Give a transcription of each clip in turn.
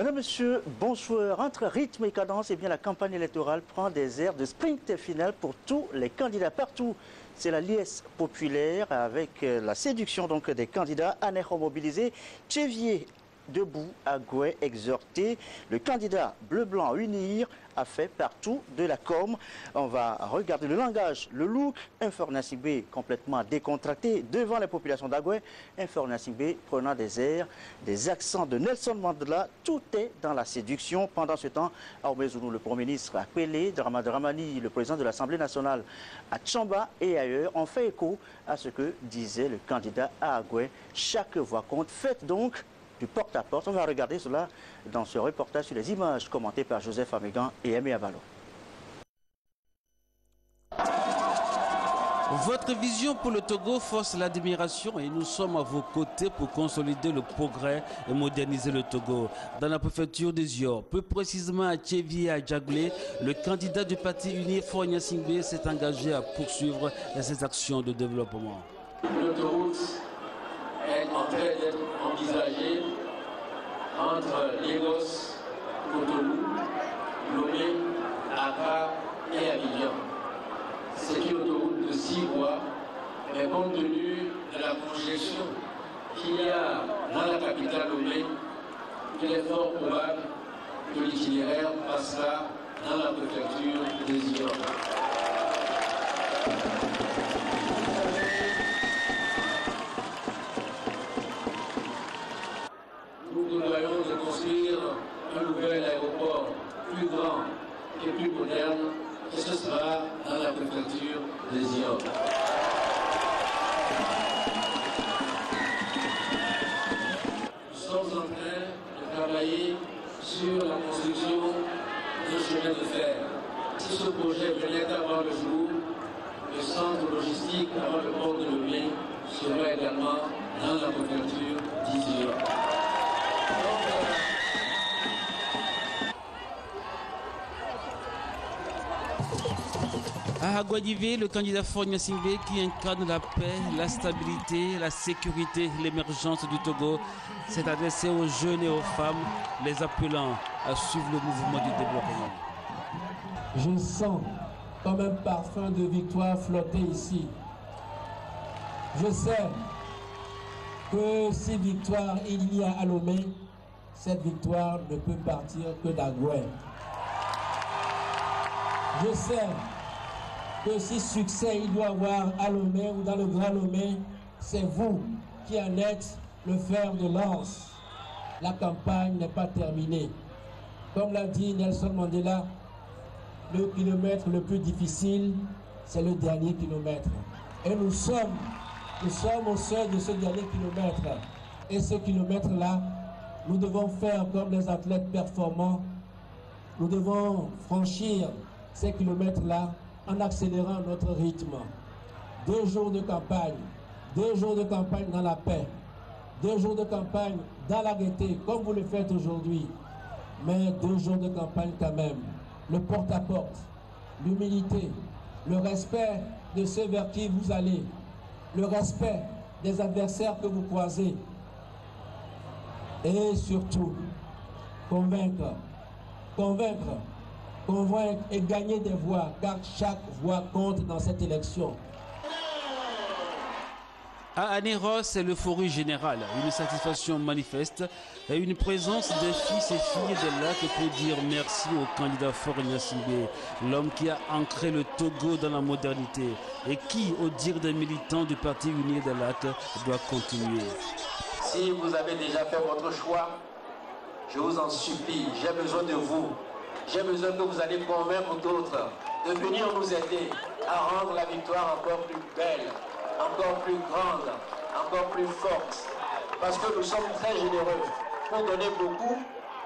Madame, Monsieur, bonsoir. Entre rythme et cadence, eh bien, la campagne électorale prend des airs de sprint final pour tous les candidats partout. C'est la liesse populaire avec la séduction donc, des candidats à mobilisés. Tchévier debout, Agoué exhorté. Le candidat bleu-blanc unir a fait partout de la com. On va regarder le langage, le look. Infornacibé complètement décontracté devant les populations d'Agoué. Infornacibé prenant des airs, des accents de Nelson Mandela. Tout est dans la séduction. Pendant ce temps, Aoumezoulou, le Premier ministre, a Pélé, Dramani, le président de l'Assemblée nationale, à Tchamba et ailleurs, ont fait écho à ce que disait le candidat à Agoué. Chaque voix compte. Faites donc du porte-à-porte. On va regarder cela dans ce reportage sur les images commentées par Joseph Amégan et Aimé Avalo. Votre vision pour le Togo force l'admiration et nous sommes à vos côtés pour consolider le progrès et moderniser le Togo. Dans la préfecture des Iors, plus précisément à Tchévier et à Djaglé, le candidat du parti uni Fornia Singbe s'est engagé à poursuivre ses actions de développement. L'autoroute est en train d'être envisagée entre Lagos, Cotonou, Lomé, Accra et Abidjan. C'est une autoroute de 6 voies, mais compte tenu de la congestion qu'il y a dans la capitale Lomé, il est fort probable que l'itinéraire passera dans la préfecture des Iors. Nous prévoyons de construire un nouvel aéroport plus grand et plus moderne, et ce sera dans la préfecture des Iors. Nous sommes en train de travailler sur la construction d'un chemin de fer. Si ce projet venait à voir le jour, le centre logistique avant le port de Lomé sera également dans la préfecture d'Izior. À Aguadivé, le candidat Fornia Singbe qui incarne la paix, la stabilité, la sécurité, l'émergence du Togo s'est adressé aux jeunes et aux femmes, les appelant à suivre le mouvement du développement. Je sens comme un parfum de victoire flotter ici. Je sais que si victoire il y a à Lomé, cette victoire ne peut partir que d'Agoué. Je sais que si succès il doit avoir à Lomé ou dans le Grand Lomé, c'est vous qui en êtes le fer de lance. La campagne n'est pas terminée. Comme l'a dit Nelson Mandela, le kilomètre le plus difficile, c'est le dernier kilomètre. Et nous sommes au seuil de ce dernier kilomètre. Et ce kilomètre-là, nous devons faire comme les athlètes performants. Nous devons franchir ces kilomètres-là en accélérant notre rythme. 2 jours de campagne, 2 jours de campagne dans la paix, 2 jours de campagne dans la gaieté, comme vous le faites aujourd'hui, mais 2 jours de campagne quand même. Le porte-à-porte, l'humilité, le respect de ceux vers qui vous allez, le respect des adversaires que vous croisez, et surtout, convaincre et gagner des voix, car chaque voix compte dans cette élection. À Anéros, c'est l'euphorie générale, une satisfaction manifeste et une présence des fils et filles de lac pour dire merci au candidat Fornia Singbe, l'homme qui a ancré le Togo dans la modernité et qui, au dire des militants du Parti uni de lac, doit continuer. Si vous avez déjà fait votre choix, je vous en supplie, j'ai besoin de vous. J'ai besoin que vous allez convaincre d'autres de venir nous aider à rendre la victoire encore plus belle, encore plus grande, encore plus forte. Parce que nous sommes très généreux. Pour donner beaucoup,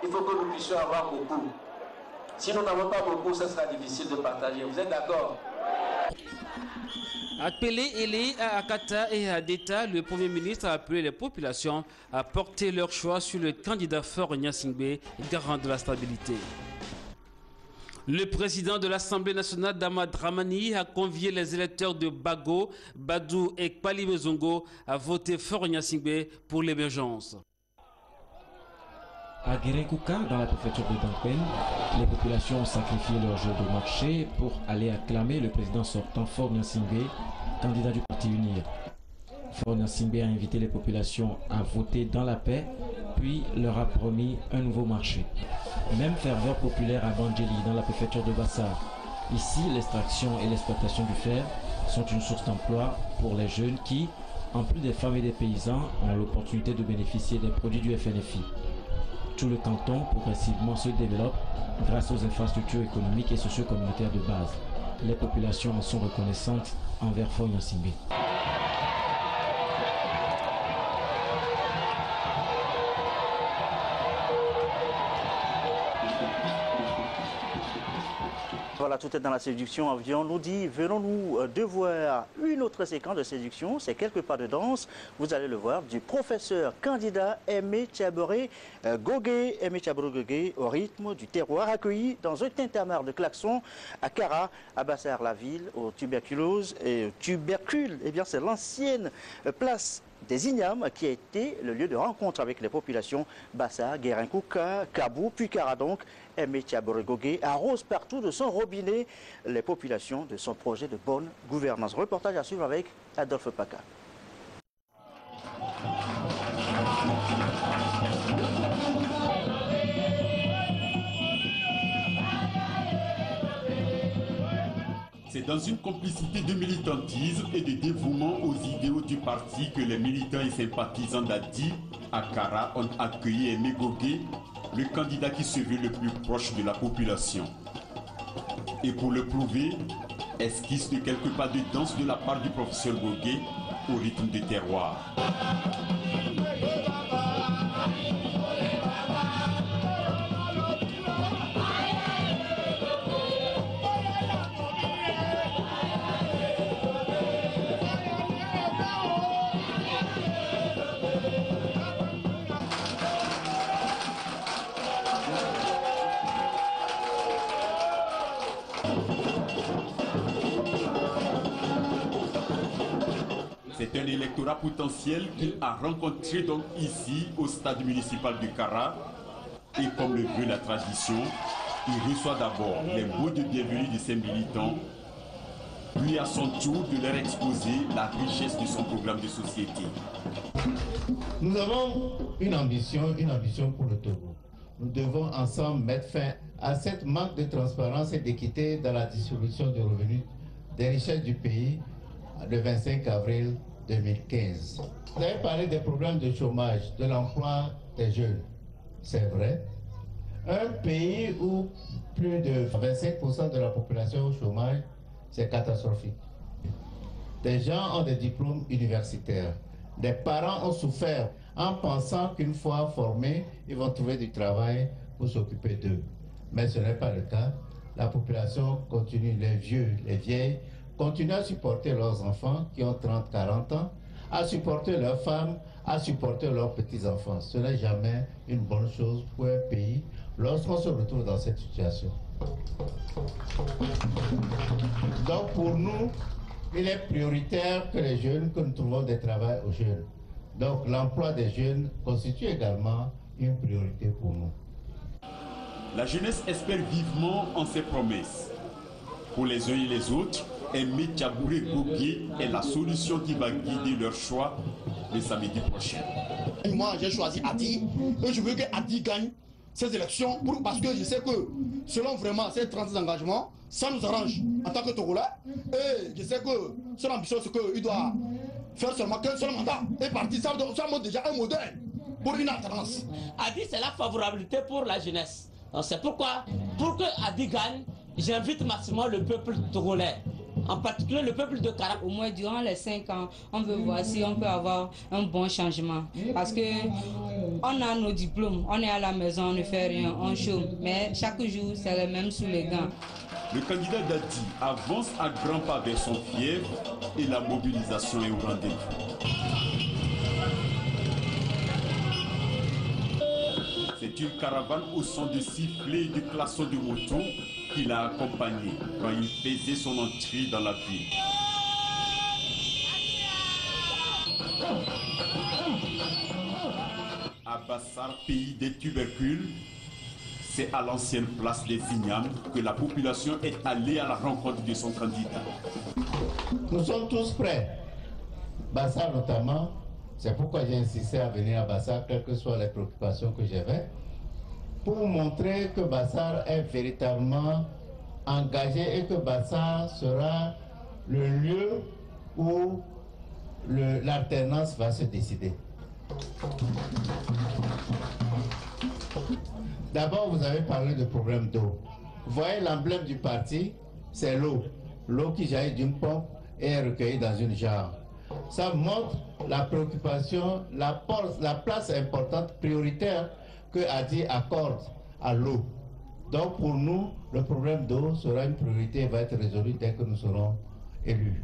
il faut que nous puissions avoir beaucoup. Si nous n'avons pas beaucoup, ce sera difficile de partager. Vous êtes d'accord? À Pélé, Élé, à Akata et à Deta, le Premier ministre a appelé les populations à porter leur choix sur le candidat Fornia Singbe, garant de la stabilité. Le président de l'Assemblée nationale, Dramani, a convié les électeurs de Bago, Badou et Kpali-Bezongo à voter Fornia Singbe pour l'émergence. À Guérékouka, dans la préfecture de Dampén, les populations ont sacrifié leur jour de marché pour aller acclamer le président sortant Faure Gnassingbé, candidat du parti UNIR. Faure Gnassingbé a invité les populations à voter dans la paix, puis leur a promis un nouveau marché. Même ferveur populaire à Bandjeli, dans la préfecture de Bassar. Ici, l'extraction et l'exploitation du fer sont une source d'emploi pour les jeunes qui, en plus des femmes et des paysans, ont l'opportunité de bénéficier des produits du FNFI. Tout le canton progressivement se développe grâce aux infrastructures économiques et socio-communautaires de base. Les populations en sont reconnaissantes envers Faure Gnassingbé. Voilà, tout est dans la séduction. On nous dit, venons-nous de voir une autre séquence de séduction, c'est quelques pas de danse, vous allez le voir, du professeur candidat Aimé Tiaboré Gogué, au rythme du terroir, accueilli dans un tintamarre de klaxons à Kara, à Bassar-la-Ville, aux tuberculoses et tubercules. Eh bien, c'est l'ancienne place des Ignames qui a été le lieu de rencontre avec les populations Bassar, Guérékouka, Kabou, puis Kara donc. Aimé Tiaboré Gogué arrose partout de son robinet les populations de son projet de bonne gouvernance. Reportage à suivre avec Adolphe Paca. C'est dans une complicité de militantisme et de dévouement aux idéaux du parti que les militants et sympathisants d'Adi, à Kara, ont accueilli Aimé Gogué, le candidat qui se veut le plus proche de la population. Et pour le prouver, esquisse de quelques pas de danse de la part du professeur Gogué au rythme de terroir. C'est un électorat potentiel qu'il a rencontré donc ici au stade municipal de Kara. Et comme le veut la tradition, il reçoit d'abord les mots de bienvenue de ses militants, puis à son tour de leur exposer la richesse de son programme de société. Nous avons une ambition pour le Togo. Nous devons ensemble mettre fin à cette manque de transparence et d'équité dans la distribution des revenus, des richesses du pays le 25 avril 2015. Vous avez parlé des problèmes de chômage, de l'emploi des jeunes. C'est vrai. Un pays où plus de 25% de la population au chômage, c'est catastrophique. Des gens ont des diplômes universitaires. Des parents ont souffert en pensant qu'une fois formés, ils vont trouver du travail pour s'occuper d'eux. Mais ce n'est pas le cas. La population continue, les vieux, les vieilles, continuent à supporter leurs enfants qui ont 30, 40 ans, à supporter leurs femmes, à supporter leurs petits-enfants. Ce n'est jamais une bonne chose pour un pays lorsqu'on se retrouve dans cette situation. Donc pour nous, il est prioritaire que les jeunes, que nous trouvons des travails aux jeunes. Donc l'emploi des jeunes constitue également une priorité pour nous. La jeunesse espère vivement en ses promesses. Pour les uns et les autres, Aimé Tiaboré Gogué est la solution qui va guider leur choix le samedi prochain. Moi, j'ai choisi Adi et je veux que Adi gagne ces élections parce que je sais que selon vraiment ses 30 engagements, ça nous arrange en tant que Togolais. Et je sais que son ambition, c'est qu'il doit faire seulement qu'un seul mandat et partir. Ça montre déjà un modèle pour une alternance. Adi, c'est la favorabilité pour la jeunesse. C'est pourquoi, pour que Adi gagne, j'invite massivement le peuple togolais, en particulier le peuple de Kara. Au moins durant les 5 ans, on veut voir si on peut avoir un bon changement. Parce que on a nos diplômes, on est à la maison, on ne fait rien, on chôme. Mais chaque jour, c'est le même sous les gants. Le candidat Dati avance à grands pas vers son fief et la mobilisation est au rendez-vous. C'est une caravane au son de sifflets et de klaxons de moto qui l'a accompagné quand il faisait son entrée dans la ville. À Bassar, pays des tubercules, c'est à l'ancienne place des Ignames que la population est allée à la rencontre de son candidat. Nous sommes tous prêts. Bassar notamment, c'est pourquoi j'ai insisté à venir à Bassar, quelles que soient les préoccupations que j'avais, pour montrer que Bassar est véritablement engagé et que Bassar sera le lieu où l'alternance va se décider. D'abord, vous avez parlé de problème d'eau. Vous voyez l'emblème du parti, c'est l'eau. L'eau qui jaillit d'une pompe et est recueillie dans une jarre. Ça montre la préoccupation, la place importante, prioritaire que Adi accorde à l'eau. Donc pour nous, le problème d'eau sera une priorité et va être résolu dès que nous serons élus.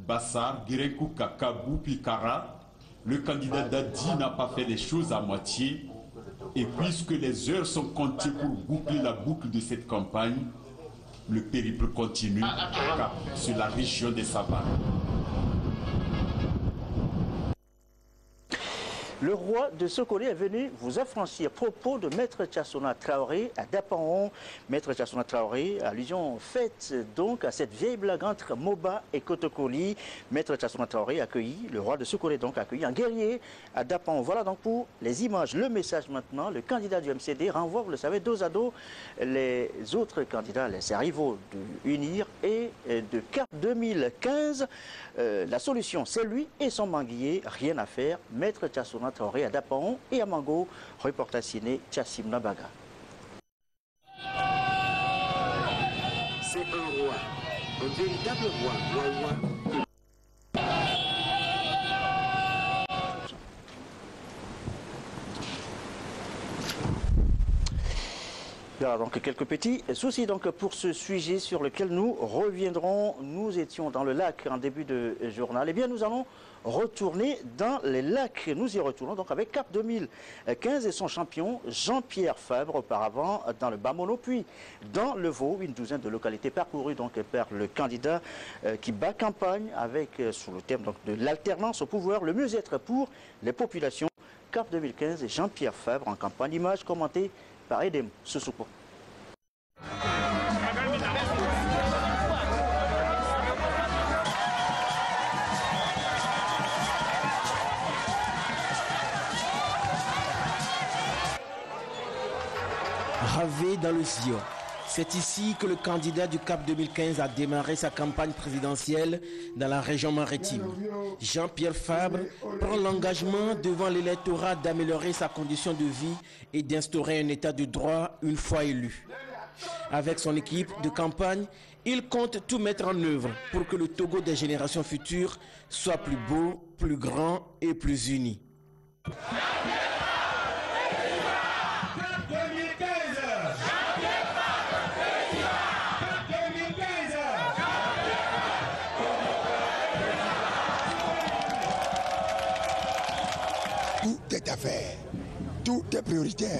Bassar, Guérekou, Kakabou, puis Kara, le candidat d'Adi n'a pas fait les choses à moitié. Et puisque les heures sont comptées pour boucler la boucle de cette campagne, le périple continue, cap sur la région des Savanes. Le roi de Sokoli est venu vous affranchir. Propos de Maître Tchassona Traoré à Dapaon. Maître Tchassona Traoré, allusion faite donc à cette vieille blague entre Moba et Kotokoli. Maître Tchassona Traoré accueilli, le roi de Sokoli donc accueilli un guerrier à Dapaon. Voilà donc pour les images. Le message maintenant, le candidat du MCD renvoie, vous le savez, dos à dos les autres candidats, les rivaux de UNIR et de CAP 2015. La solution, c'est lui et son manguier, rien à faire. Maître Tchassona Traoré à Dapaon et à Mango, reportage signé Tchassim Nabaga. C'est un roi, un véritable roi. Voilà donc quelques petits soucis donc pour ce sujet sur lequel nous reviendrons. Nous étions dans le lac en début de journal. Eh bien nous allons retourner dans les lacs. Nous y retournons donc avec CAP 2015 et son champion Jean-Pierre Fabre, auparavant dans le Bamono, puis dans le Vaud, une douzaine de localités parcourues donc par le candidat qui bat campagne avec sous le thème donc de l'alternance au pouvoir, le mieux-être pour les populations. CAP 2015 et Jean-Pierre Fabre en campagne. Image commentée par Edem Sousouko. Ravé dans le Zion. C'est ici que le candidat du CAP 2015 a démarré sa campagne présidentielle dans la région maritime. Jean-Pierre Fabre prend l'engagement devant l'électorat d'améliorer sa condition de vie et d'instaurer un état de droit une fois élu. Avec son équipe de campagne, il compte tout mettre en œuvre pour que le Togo des générations futures soit plus beau, plus grand et plus uni. Tout est à faire, tout est prioritaire.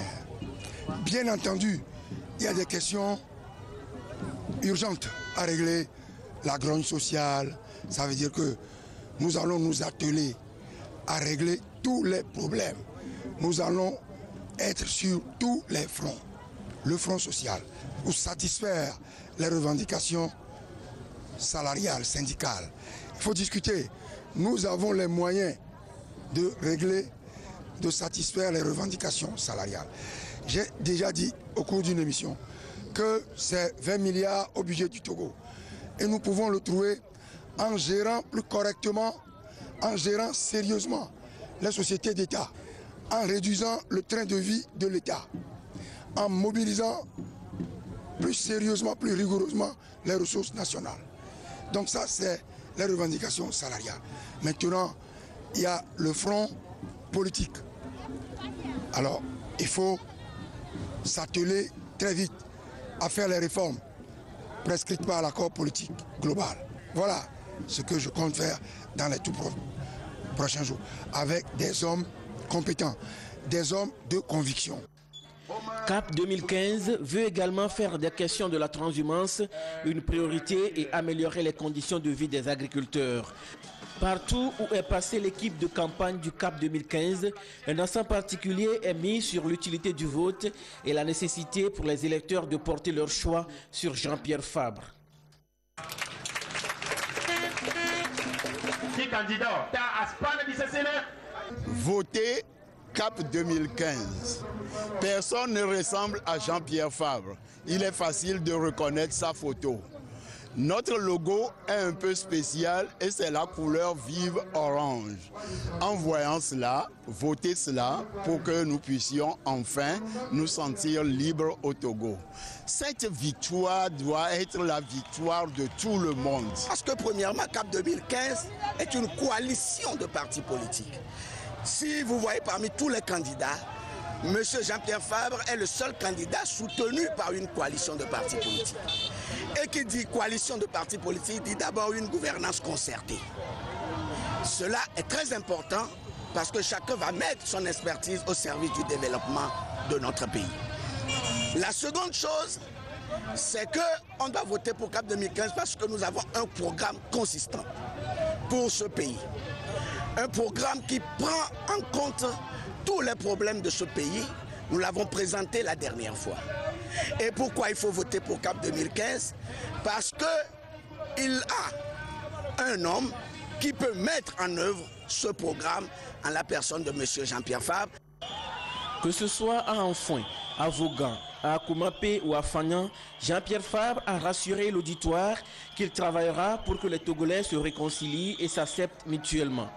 Bien entendu, il y a des questions urgentes à régler. La grogne sociale, ça veut dire que nous allons nous atteler à régler tous les problèmes. Nous allons être sur tous les fronts. Le front social, pour satisfaire les revendications salariales, syndicales. Il faut discuter. Nous avons les moyens de régler, de satisfaire les revendications salariales. J'ai déjà dit au cours d'une émission que c'est 20 milliards au budget du Togo. Et nous pouvons le trouver en gérant plus correctement, en gérant sérieusement les sociétés d'État, en réduisant le train de vie de l'État, en mobilisant plus sérieusement, plus rigoureusement les ressources nationales. Donc ça, c'est les revendications salariales. Maintenant, il y a le front politique. Alors, il faut s'atteler très vite à faire les réformes prescrites par l'accord politique global. Voilà ce que je compte faire dans les tout prochains jours, avec des hommes compétents, des hommes de conviction. CAP 2015 veut également faire des questions de la transhumance une priorité et améliorer les conditions de vie des agriculteurs. Partout où est passée l'équipe de campagne du CAP 2015, un accent particulier est mis sur l'utilité du vote et la nécessité pour les électeurs de porter leur choix sur Jean-Pierre Fabre. Voter CAP 2015. Personne ne ressemble à Jean-Pierre Fabre. Il est facile de reconnaître sa photo. Notre logo est un peu spécial et c'est la couleur vive orange. En voyant cela, votez cela pour que nous puissions enfin nous sentir libres au Togo. Cette victoire doit être la victoire de tout le monde. Parce que premièrement, CAP 2015 est une coalition de partis politiques. Si vous voyez parmi tous les candidats, M. Jean-Pierre Fabre est le seul candidat soutenu par une coalition de partis politiques. Et qui dit coalition de partis politiques dit d'abord une gouvernance concertée. Cela est très important parce que chacun va mettre son expertise au service du développement de notre pays. La seconde chose, c'est qu'on doit voter pour CAP 2015 parce que nous avons un programme consistant pour ce pays. Un programme qui prend en compte tous les problèmes de ce pays. Nous l'avons présenté la dernière fois. Et pourquoi il faut voter pour CAP 2015? Parce qu'il a un homme qui peut mettre en œuvre ce programme en la personne de M. Jean-Pierre Fabre. Que ce soit à Anfoin, à Vaughan, à Koumape ou à Fagnan, Jean-Pierre Fabre a rassuré l'auditoire qu'il travaillera pour que les Togolais se réconcilient et s'acceptent mutuellement.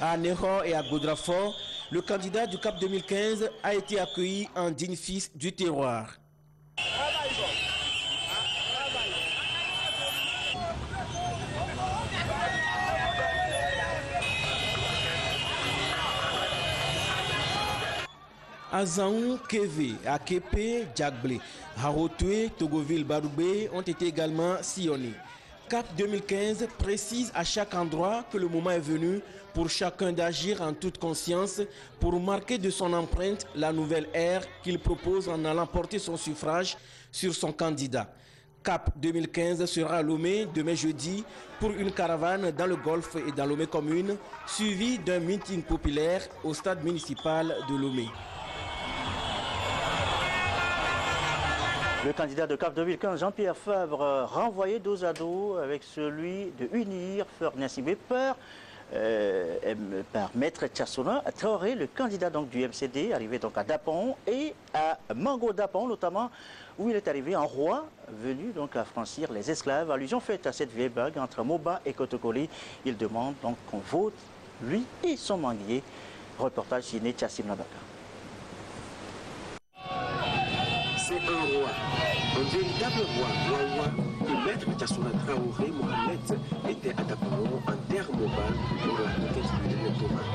À Néron et à Godrafort, le candidat du CAP 2015 a été accueilli en digne fils du terroir. À Zaou, Keve, à Kepe, Djagblé, Harotue, Togoville, Baroubé ont été également sillonnés. CAP 2015 précise à chaque endroit que le moment est venu pour chacun d'agir en toute conscience pour marquer de son empreinte la nouvelle ère qu'il propose en allant porter son suffrage sur son candidat. CAP 2015 sera à Lomé demain jeudi pour une caravane dans le Golfe et dans Lomé commune, suivi d'un meeting populaire au stade municipal de Lomé. Le candidat de CAP 2015, Jean-Pierre Fabre, renvoyé dos à dos avec celui de UNIR, Faure-Gnassingbé, par Maître Tchassona Traoré, le candidat donc du MCD, arrivé donc à Dapon et à Mango Dapon notamment, où il est arrivé en roi, venu donc affranchir les esclaves. Allusion faite à cette vieille bague entre Moba et Kotokoli. Il demande donc qu'on vote lui et son manguier. Reportage signé Tchassim Nabaka. C'est un roi, un véritable roi, Wawa, que Maître Tchassona Traoré Mohamed était à Dapao en terre Moba pour la conquête du territoire.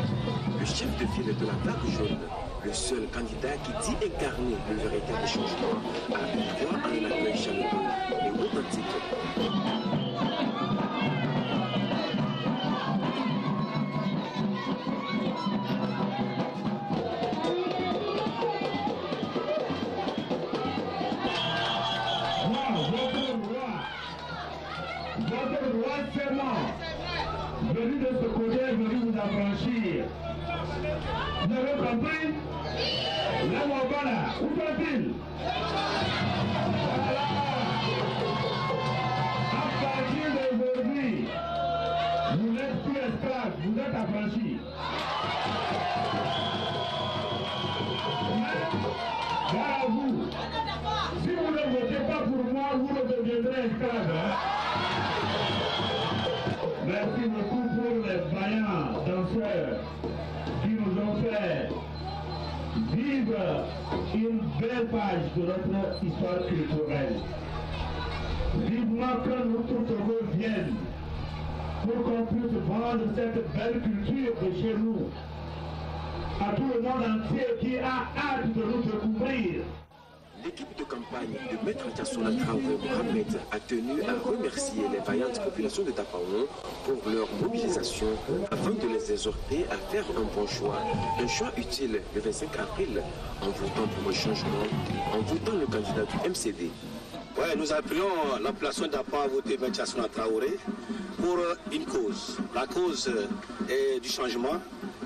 Le chef de file de la vague jaune, le seul candidat qui dit incarner le véritable changement, a eu droit à un accueil chaleureux et authentique. Venu de ce côté, venu vous affranchir. Vous avez compris? La Mobala, où sont-ils? Voilà. À partir d'aujourd'hui, vous n'êtes plus esclaves, vous êtes affranchis. Mais, gare à vous, si vous ne votez pas pour moi, vous ne deviendrez esclaves. Hein? Merci beaucoup pour les vaillants danseurs qui nous ont fait vivre une belle page de notre histoire culturelle. Vivement que notre Togo vienne pour qu'on puisse vendre cette belle culture de chez nous à tout le monde entier qui a hâte de nous découvrir. L'équipe de campagne de Maître Tiassouna Traoré Mohamed a tenu à remercier les vaillantes populations de Tapaon pour leur mobilisation afin de les exhorter à faire un bon choix. Un choix utile le 25 avril en votant pour le changement, en votant le candidat du MCD. Ouais, nous appelons la population d'Apa à voter Maître Tiassouna Traoré pour une cause. La cause est du changement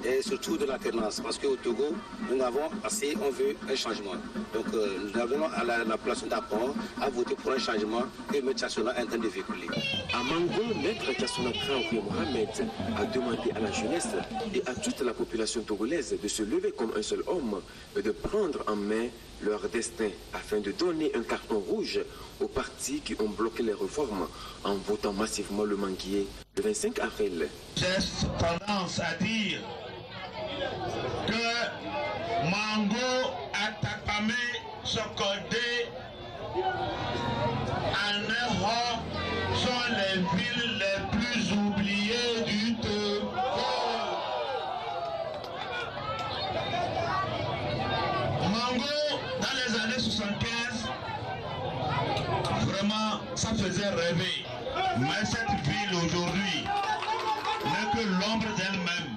et surtout de l'alternance. Parce qu'au Togo, nous avons assez, on veut un changement. Donc nous avons à la population d'Apa à voter pour un changement que Maître Tiassouna est en train de véhiculer. À Mango, Maître Tiassouna Traoré Mohamed a demandé à la jeunesse et à toute la population togolaise de se lever comme un seul homme et de prendre en main leur destin afin de donner un carton rouge aux partis qui ont bloqué les réformes en votant massivement le manguier le 25 avril. J'ai tendance à dire que Mango a Tapamé Sokodé Anéro sont les villes les plus oubliées du Togo. Mango, dans les années 75, vraiment, ça faisait rêver. Mais cette ville aujourd'hui n'est que l'ombre d'elle-même.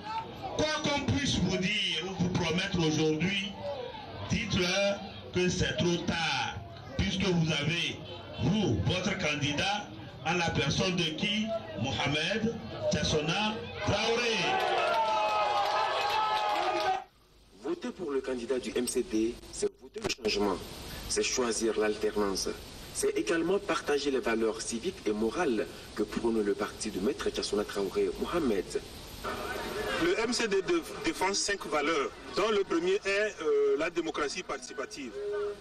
Quoi qu'on puisse vous dire ou vous promettre aujourd'hui, dites-leur que c'est trop tard, puisque vous avez, vous, votre candidat, à la personne de qui? Mohamed Tiassouna Traoré. Voter pour le candidat du MCD, c'est voter le changement, c'est choisir l'alternance. C'est également partager les valeurs civiques et morales que prône le parti de Maître Tiassouna Traoré Mohamed. Le MCD défend 5 valeurs, dont le premier est la démocratie participative.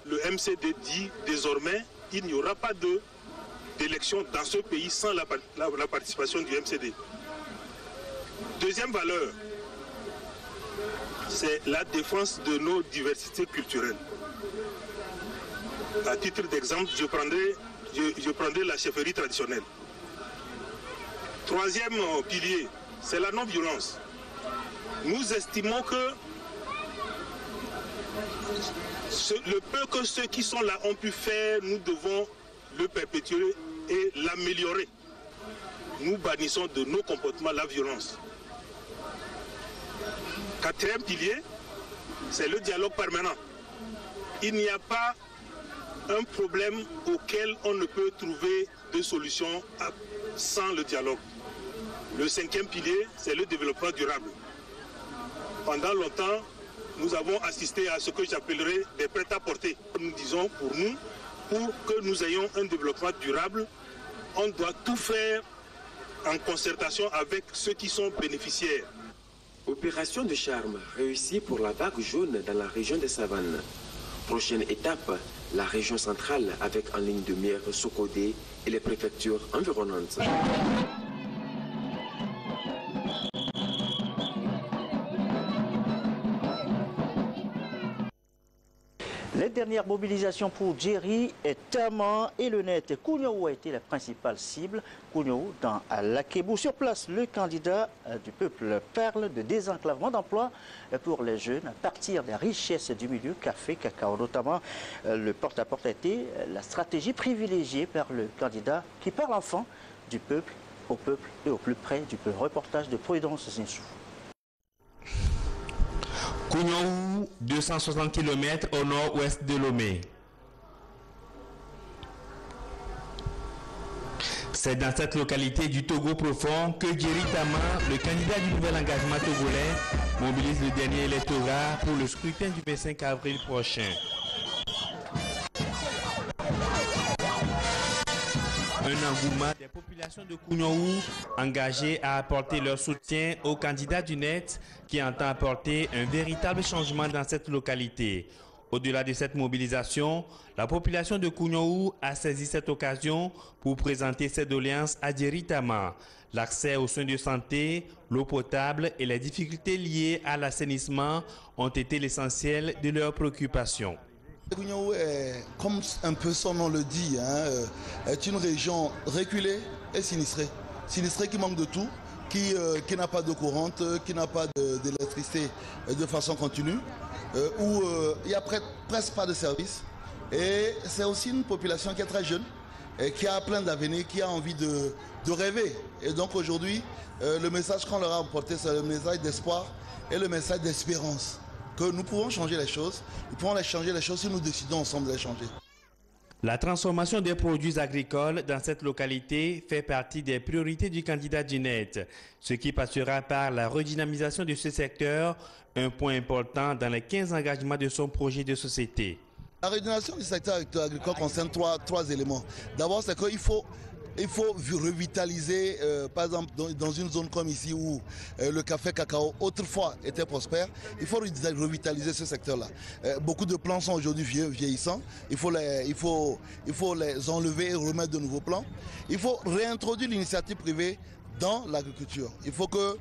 Le MCD dit désormais il n'y aura pas d'élection dans ce pays sans la participation du MCD. Deuxième valeur, c'est la défense de nos diversités culturelles. À titre d'exemple, je prendrai la chefferie traditionnelle. Troisième pilier, c'est la non-violence. Nous estimons que le peu que ceux qui sont là ont pu faire, nous devons le perpétuer et l'améliorer. Nous bannissons de nos comportements la violence. Quatrième pilier, c'est le dialogue permanent. Il n'y a pas un problème auquel on ne peut trouver de solution sans le dialogue. Le cinquième pilier, c'est le développement durable. Pendant longtemps, nous avons assisté à ce que j'appellerais des prêt-à-porter. Nous disons pour nous, pour que nous ayons un développement durable, on doit tout faire en concertation avec ceux qui sont bénéficiaires. Opération de charme réussie pour la vague jaune dans la région des Savanes. Prochaine étape, la région centrale avec en ligne de mire Sokodé et les préfectures environnantes. Les dernières mobilisations pour Djeri et Taman et le net. Kouniaou a été la principale cible. Kouniaou dans Lakebou. Sur place, le candidat du peuple parle de désenclavement d'emploi pour les jeunes à partir des richesses du milieu café, cacao. Notamment, le porte-à-porte a été la stratégie privilégiée par le candidat qui parle enfin du peuple au peuple et au plus près du peuple. Reportage de Prudence Zinsou. Kouniaou, 260 km au nord-ouest de Lomé. C'est dans cette localité du Togo profond que Djeri Taman, le candidat du nouvel engagement togolais, mobilise le dernier électorat pour le scrutin du 25 avril prochain. Un engouement des populations de Kouniaou engagées à apporter leur soutien au candidat du net qui entend apporter un véritable changement dans cette localité. Au-delà de cette mobilisation, la population de Kouniaou a saisi cette occasion pour présenter ses doléances à Djeri Taman. L'accès aux soins de santé, l'eau potable et les difficultés liées à l'assainissement ont été l'essentiel de leurs préoccupations. Kouniaou est, comme un peu son nom le dit, est une région reculée et sinistrée. Sinistrée qui manque de tout, qui n'a pas d'eau courante, qui n'a pas d'électricité de façon continue, où il n'y a presque pas de service. Et c'est aussi une population qui est très jeune, et qui a plein d'avenir, qui a envie de rêver. Et donc aujourd'hui, le message qu'on leur a apporté, c'est le message d'espoir et le message d'espérance. Que nous pouvons changer les choses, nous pouvons les changer les choses si nous décidons ensemble de les changer. La transformation des produits agricoles dans cette localité fait partie des priorités du candidat du net, ce qui passera par la redynamisation de ce secteur, un point important dans les 15 engagements de son projet de société. La redynamisation du secteur agricole concerne trois éléments. D'abord, c'est qu'il faut revitaliser, par exemple, dans une zone comme ici où le café cacao autrefois était prospère, il faut revitaliser ce secteur-là. Beaucoup de plants sont aujourd'hui vieillissants, il faut les enlever et remettre de nouveaux plants. Il faut réintroduire l'initiative privée dans l'agriculture. Il faut que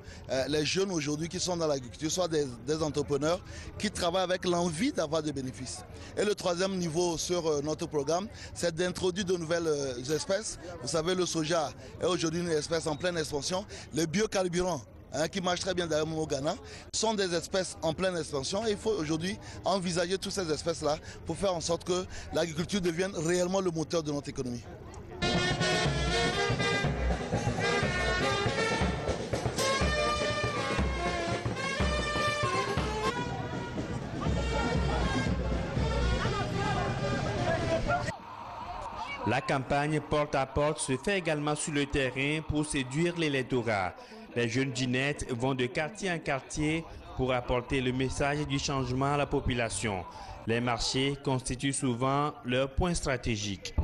les jeunes aujourd'hui qui sont dans l'agriculture soient des entrepreneurs qui travaillent avec l'envie d'avoir des bénéfices. Et le troisième niveau sur notre programme, c'est d'introduire de nouvelles espèces. Vous savez, le soja est aujourd'hui une espèce en pleine expansion. Les biocarburants, qui marchent très bien d'ailleurs au Ghana, sont des espèces en pleine expansion et il faut aujourd'hui envisager toutes ces espèces-là pour faire en sorte que l'agriculture devienne réellement le moteur de notre économie. La campagne porte-à-porte se fait également sur le terrain pour séduire l'électorat. Les jeunes du net vont de quartier en quartier pour apporter le message du changement à la population. Les marchés constituent souvent leur point stratégique.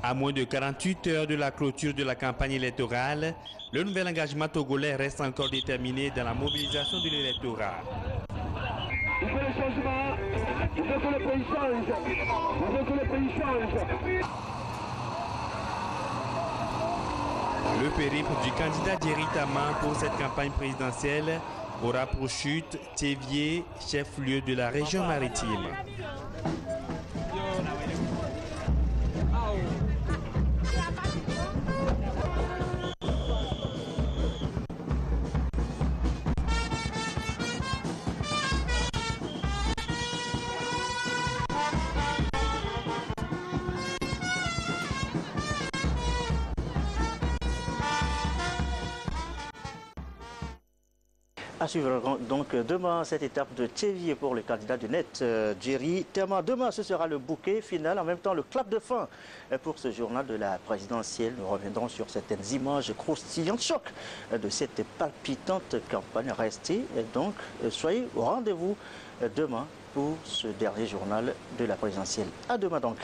À moins de 48 heures de la clôture de la campagne électorale, le nouvel engagement togolais reste encore déterminé dans la mobilisation de l'électorat. Il faut le changement, il faut que le pays change, il faut que le pays change. Le périple du candidat Jerry Tama pour cette campagne présidentielle aura pour chute Thévié, chef-lieu de la région maritime. À suivre donc demain cette étape de Thévié pour le candidat du net, Jerry Tama. Demain, ce sera le bouquet final, en même temps le clap de fin pour ce journal de la présidentielle. Nous reviendrons sur certaines images croustillantes, choc de cette palpitante campagne. Restez donc, soyez au rendez-vous demain pour ce dernier journal de la présidentielle. À demain donc.